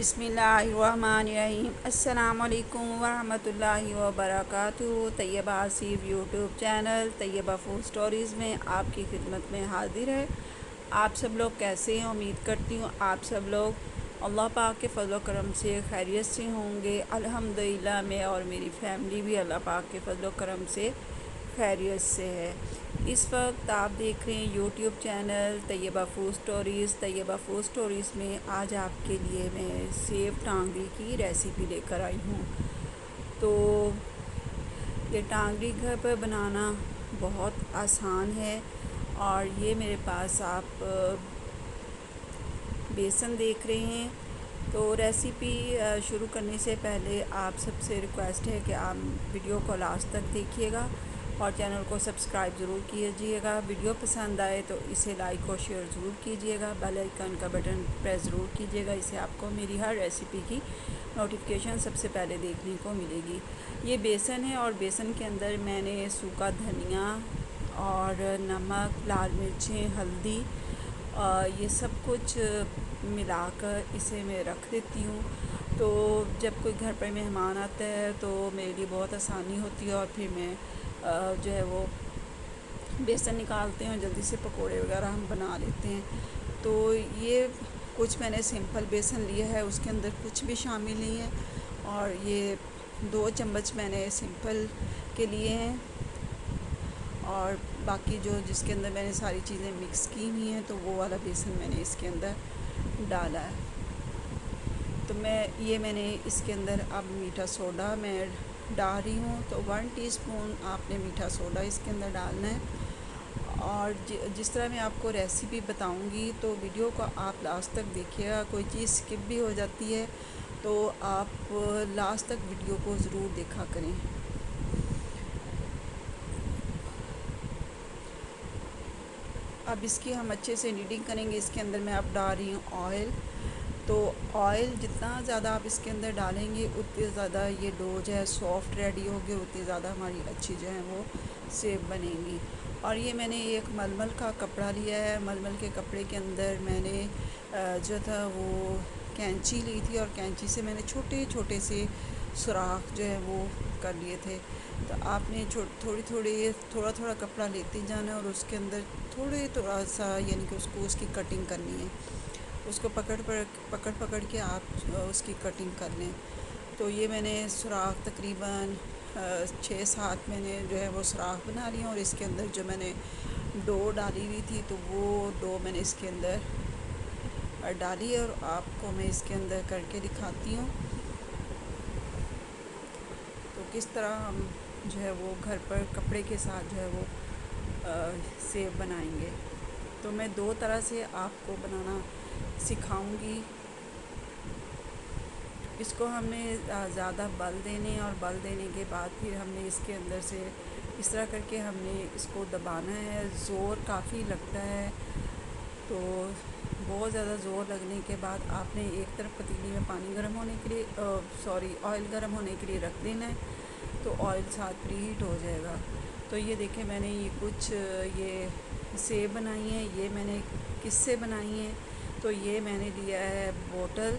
बिस्मिल्लाहिर्रहमानिर्रहीम। अस्सलामुअलैकुम वरहमतुल्लाहि वबरकातुहू। Tayyaba Asif YouTube channel Tayyaba food stories में आपकी खिदमत में हाजिर है। आप सब लोग कैसे हैं? उम्मीद करती हूँ आप सब लोग अल्लाह पाक के फज़ल व करम से खैरियत से होंगे। अल्हम्दुलिल्लाह मैं और मेरी फ़ैमिली भी अल्लाह पाक के फज़ल व करम से खैरियत से है। इस वक्त आप देख रहे हैं YouTube channel Tayyaba food stories. Tayyaba food stories में आज आपके लिए मैं सेव टांगरी की रेसिपी लेकर आई हूँ। तो ये टांगरी घर पर बनाना बहुत आसान है। और ये मेरे पास आप बेसन देख रहे हैं। तो रेसिपी शुरू करने से पहले आप सबसे रिक्वेस्ट है कि आप वीडियो को लास्ट तक देखिएगा और चैनल को सब्सक्राइब ज़रूर कीजिएगा। वीडियो पसंद आए तो इसे लाइक और शेयर ज़रूर कीजिएगा। बेल आइकन का बटन प्रेस ज़रूर कीजिएगा। इससे आपको मेरी हर रेसिपी की नोटिफिकेशन सबसे पहले देखने को मिलेगी। ये बेसन है और बेसन के अंदर मैंने सूखा धनिया और नमक, लाल मिर्चें, हल्दी ये सब कुछ मिलाकर इसे मैं रख देती हूँ। तो जब कोई घर पर मेहमान आता है तो मेरे लिए बहुत आसानी होती है और फिर मैं जो है वो बेसन निकालते हैं और जल्दी से पकोड़े वगैरह हम बना लेते हैं। तो ये कुछ मैंने सिंपल बेसन लिया है, उसके अंदर कुछ भी शामिल नहीं है। और ये 2 चम्मच मैंने सिंपल के लिए हैं और बाकी जो जिसके अंदर मैंने सारी चीज़ें मिक्स की हुई हैं तो वो वाला बेसन मैंने इसके अंदर डाला है। तो मैंने इसके अंदर अब मीठा सोडा मैं डाल रही हूँ। तो 1 टीस्पून आपने मीठा सोडा इसके अंदर डालना है। और जिस तरह मैं आपको रेसिपी बताऊंगी तो वीडियो को आप लास्ट तक देखिएगा। कोई चीज़ स्किप भी हो जाती है तो आप लास्ट तक वीडियो को ज़रूर देखा करें। अब इसकी हम अच्छे से नीडिंग करेंगे। इसके अंदर मैं अब डाल रही हूँ ऑयल। तो ऑयल जितना ज़्यादा आप इसके अंदर डालेंगे उतनी ज़्यादा ये डो जो है सॉफ्ट रेडी होगी, उतनी ज़्यादा हमारी अच्छी जो है वो सेव बनेगी। और ये मैंने एक मलमल का कपड़ा लिया है। मलमल के कपड़े के अंदर मैंने जो था वो कैंची ली थी और कैंची से मैंने छोटे छोटे से सुराख जो है वो कर लिए थे। तो आपने थोड़ा थोड़ा कपड़ा लेते जाना है और उसके अंदर थोड़ा सा यानी कि उसकी कटिंग करनी है। उसको पकड़ के आप उसकी कटिंग कर लें। तो ये मैंने सुराख तकरीबन 6-7 मैंने जो है वो सुराख बना लिए और इसके अंदर जो मैंने डो डाली हुई थी तो वो डो मैंने इसके अंदर डाली है और आपको मैं इसके अंदर करके दिखाती हूँ तो किस तरह हम जो है वो घर पर कपड़े के साथ जो है वो सेव बनाएंगे। तो मैं 2 तरह से आपको बनाना सिखाऊंगी। इसको हमने ज़्यादा बल देने और बल देने के बाद फिर हमने इसके अंदर से इस तरह करके हमने इसको दबाना है। ज़ोर काफ़ी लगता है। तो बहुत ज़्यादा ज़ोर लगने के बाद आपने एक तरफ पतीली में पानी गर्म होने के लिए ऑयल गर्म होने के लिए रख देना है। तो ऑयल साथ प्रीहीट हो जाएगा। तो ये देखें मैंने ये कुछ ये सेब बनाई हैं। ये मैंने किससे बनाई हैं? तो ये मैंने लिया है बोतल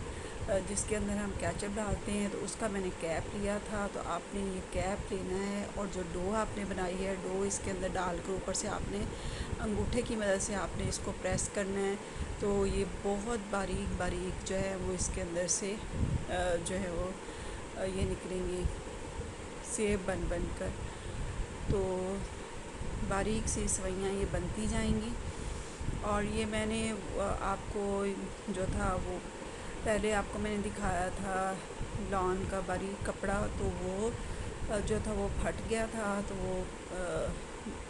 जिसके अंदर हम केचप डालते हैं। तो उसका मैंने कैप लिया था। तो आपने ये कैप लेना है और जो डो आपने बनाई है डो इसके अंदर डाल कर ऊपर से आपने अंगूठे की मदद से आपने इसको प्रेस करना है। तो ये बहुत बारीक बारीक जो है वो इसके अंदर से जो है वो ये निकलेंगी सेब बन कर। तो बारीक सी सवैयाँ ये बनती जाएंगी। और ये मैंने आपको जो था वो पहले आपको मैंने दिखाया था लॉन का बारीक कपड़ा। तो वो जो था वो फट गया था। तो वो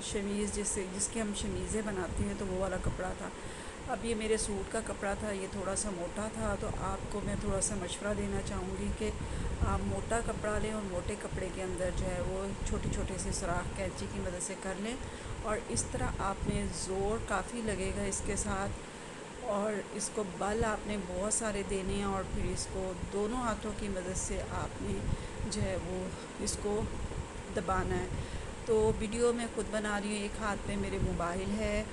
शमीज़ जिसके हम शमीज़ें बनाते हैं तो वो वाला कपड़ा था। अब ये मेरे सूट का कपड़ा था, ये थोड़ा सा मोटा था। तो आपको मैं थोड़ा सा मशवरा देना चाहूँगी कि आप मोटा कपड़ा लें और मोटे कपड़े के अंदर जो है वो छोटे छोटे से सुराख कैंची की मदद से कर लें। और इस तरह आपने ज़ोर काफ़ी लगेगा इसके साथ और इसको बल आपने बहुत सारे देने हैं और फिर इसको दोनों हाथों की मदद से आपने जो है वो इसको दबाना है। तो वीडियो मैं ख़ुद बना रही हूँ, एक हाथ में मेरे मोबाइल है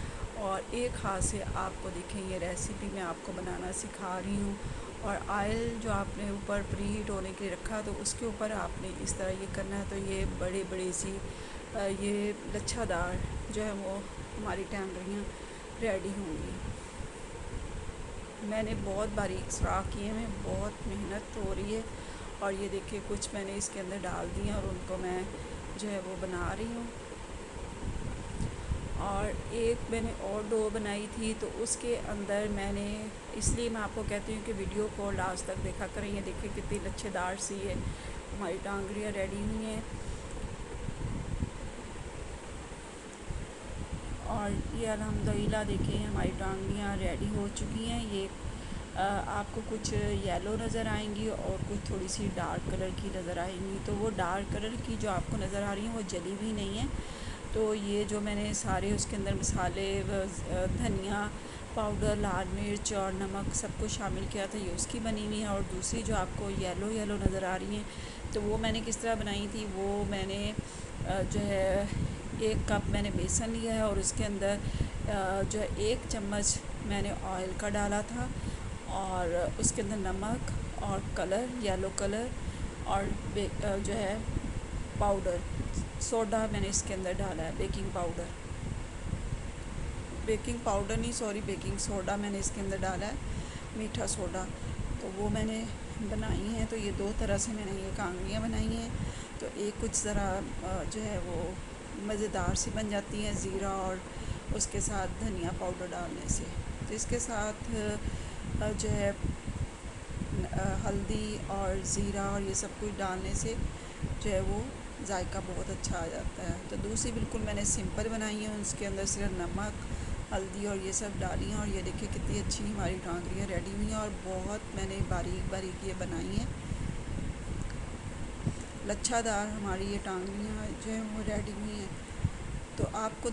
और एक हाथ से आपको देखें ये रेसिपी मैं आपको बनाना सिखा रही हूँ। और ऑयल जो आपने ऊपर प्री हीट होने के लिए रखा तो उसके ऊपर आपने इस तरह ये करना है। तो ये बड़ी बड़ी सी ये लच्छादार जो है वो हमारी टैंगरियाँ रेडी होंगी। मैंने बहुत बारीक सुराख किए हैं, बहुत मेहनत हो रही है। और ये देखिए कुछ मैंने इसके अंदर डाल दिए और उनको मैं जो है वो बना रही हूँ। और एक मैंने और डो बनाई थी तो उसके अंदर मैंने, इसलिए मैं आपको कहती हूँ कि वीडियो को लास्ट तक देखा करें। ये देखिए कितनी लच्छेदार सी है हमारी टांगरियाँ रेडी हुई हैं। और ये अल्हम्दुलिल्लाह देखिए हमारी टांगरियाँ रेडी हो चुकी हैं। ये आपको कुछ येलो नज़र आएंगी और कुछ थोड़ी सी डार्क कलर की नज़र आएंगी। तो वो डार्क कलर की जो आपको नज़र आ रही हैं वो जली हुई नहीं है। तो ये जो मैंने सारे उसके अंदर मसाले, धनिया पाउडर, लाल मिर्च और नमक सब कुछ शामिल किया था, ये उसकी बनी हुई है। और दूसरी जो आपको येलो येलो नज़र आ रही हैं तो वो मैंने किस तरह बनाई थी, वो मैंने जो है 1 कप मैंने बेसन लिया है और उसके अंदर जो है 1 चम्मच मैंने ऑयल का डाला था और उसके अंदर नमक और कलर, येलो कलर और जो है पाउडर, सोडा मैंने इसके अंदर डाला है, बेकिंग पाउडर नहीं सॉरी बेकिंग सोडा मैंने इसके अंदर डाला है, मीठा सोडा। तो वो मैंने बनाई हैं। तो ये 2 तरह से मैंने ये कांगड़ियाँ बनाई हैं। तो एक कुछ ज़रा जो है वो मज़ेदार सी बन जाती हैं ज़ीरा और उसके साथ धनिया पाउडर डालने से। तो इसके साथ जो है हल्दी और ज़ीरा और ये सब कुछ डालने से जो है वो जायका बहुत अच्छा आ जाता है। तो दूसरी बिल्कुल मैंने सिंपल बनाई है, उसके अंदर सिर्फ नमक, हल्दी और ये सब डाली हैं। और ये देखिए कितनी अच्छी हमारी टांगरियाँ रेडी हुई हैं और बहुत मैंने बारीक बारीक ये बनाई हैं। लच्छादार हमारी ये टांगरियाँ जो है वो रेडी हुई हैं। तो आपको